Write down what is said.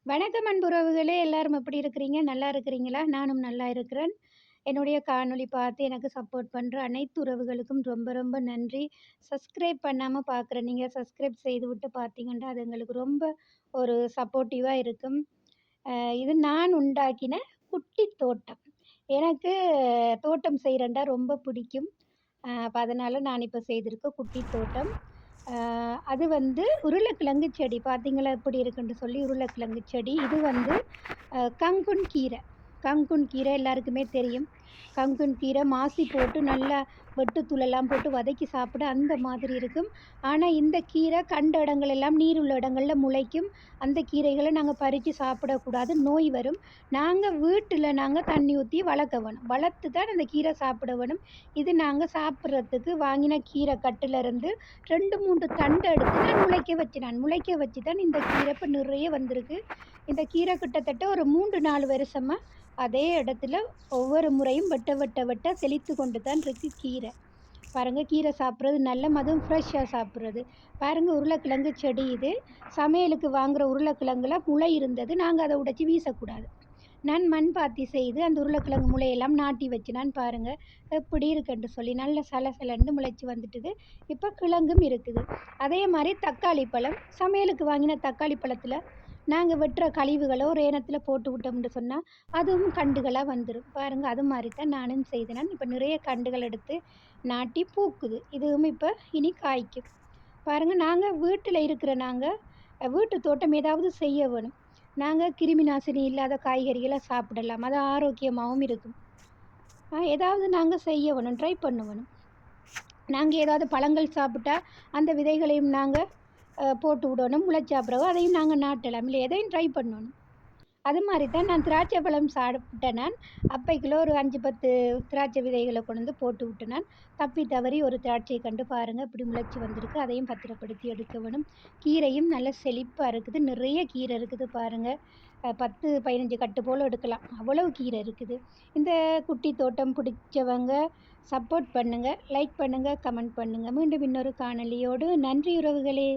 வணக்கம் அன்புறவுகளே! எல்லாரும் எப்படி இருக்கிறீங்க? நல்லா இருக்கிறீங்களா? நானும் நல்லா இருக்கிறேன். என்னுடைய காணொளி பார்த்து எனக்கு சப்போர்ட் பண்ற அனைத்து உறவுகளுக்கும் ரொம்ப ரொம்ப நன்றி. சப்ஸ்கிரைப் பண்ணாம பார்க்குற நீங்க சப்ஸ்கிரைப் செய்துவிட்டு பார்த்தீங்கன்னா, அது எங்களுக்கு ரொம்ப ஒரு சப்போர்ட்டிவா இருக்கும். இது நான் உண்டாக்கின குட்டி தோட்டம். எனக்கு தோட்டம் செய்றன்டா ரொம்ப பிடிக்கும். அப்ப அதனால நான் இப்ப செய்திருக்க குட்டி தோட்டம். அது வந்து உருளைக்கிழங்கு செடி பார்த்தீங்களா எப்படி இருக்குன்னு சொல்லி உருளைக்கிழங்கு செடி. இது வந்து கங்குன் கீரை. கங்குன் கீரை எல்லாருக்குமே தெரியும். கங்குன் கீரை மாசி போட்டு நல்லா வெட்டுத்தூளெல்லாம் போட்டு வதக்கி சாப்பிட அந்த மாதிரி இருக்கும். ஆனா இந்த கீரை கண்ட இடங்கள் எல்லாம் நீர் உள்ள இடங்கள்ல முளைக்கும். அந்த கீரைகள நாங்க பறிச்சு சாப்பிடக்கூடாது. நோய் வரும். நாங்க வீட்டுல தண்ணி ஊத்தி வளர்க்க வேணும். வளர்த்து தான் அந்த கீரை சாப்பிட வேணும். இது நாங்க சாப்பிடுறதுக்கு வாங்கின கீரை கட்டுலருந்து 2, 3 தண்டு எடுத்து நான் முளைக்க வச்சேன். நான் முளைக்க வச்சு தான் இந்த கீரை இப்ப நிறைய வந்திருக்கு. இந்த கீரை கிட்டத்தட்ட ஒரு 3, 4 வருஷமா அதே இடத்துல ஒவ்வொரு முறையும் வெட்ட வெட்ட வெட்ட செழித்து கொண்டு தான் இருக்கு கீரை. பாருங்க கீரை சாப்பிட்றது நல்ல அதுவும் ஃப்ரெஷ்ஷாக சாப்பிட்றது. பாருங்க உருளைக்கிழங்கு செடி இது. சமையலுக்கு வாங்குற உருளைக்கிழங்குல முளை இருந்தது. நாங்க அத உடைச்சு வீசக்கூடாது. நான் மண் பாத்தி செய்து அந்த உருளைக்கிழங்கு முளையெல்லாம் நாட்டி வச்சினான் பாருங்க. எப்படி இருக்குன்னு சொல்லி நல்ல சலசலன்னு முளைச்சு வந்துட்டுது. இப்ப கிழங்கும் இருக்குது. அதே மாரி தக்காளி பழம், சமையலுக்கு வாங்கின தக்காளி பழத்துல நாங்க வெட்டுற கழிவுகள ஒரு ஏனத்துல போட்டு விட்டோம்னு சொன்னா, அதுவும் கண்டுகளா வந்துரும். பாருங்க அது மாரி தான் நானும் செய்தேன். இப்ப நிறைய கண்டுகள் எடுத்து நாட்டி பூக்குது. இதுவும் இப்ப இனி காய்க்கும். பாருங்க நாங்க வீட்டுல இருக்கிற வீட்டு தோட்டம் ஏதாவது செய்ய வேணும். நாங்க கிருமி நாசினி இல்லாத காய்கறிகள சாப்பிடலாம். அது ஆரோக்கியமாவும் இருக்கும். ஏதாவது நாங்க செய்ய வேணும். ட்ரை பண்ண வேணும். நாங்க ஏதாவது பழங்கள் சாப்பிட்டா, அந்த விதைகளையும் நாங்க போட்டு விடணும். முளைச்சா பிறகு அதையும் நாங்க நாட்டலாம். இல்ல எதையும் ட்ரை பண்ணணும். அது மாரி தான் நான் திராட்சை பழம் சாப்பிட்டேன் நான். அப்பைக்குள்ள ஒரு 5, 10 திராட்சை விதைகள கொண்டு வந்து போட்டு விட்டேன் நான். தப்பி தவறி ஒரு திராட்சை கண்டு பாருங்க இப்படி முளைச்சு வந்திருக்கு. அதையும் பத்திரப்படுத்தி எடுக்க வேணும். கீரையும் நல்ல செழிப்பா இருக்குது. நிறைய கீரை இருக்குது பாருங்க. 10, 15 கட்டு போல எடுக்கலாம். அவ்வளவு கீரை இருக்குது. இந்த குட்டி தோட்டம் பிடிச்சவங்க சப்போர்ட் பண்ணுங்க, லைக் பண்ணுங்க, கமெண்ட் பண்ணுங்க. மீண்டும் இன்னொரு காணொளியோடு நன்றி உறவுகளே!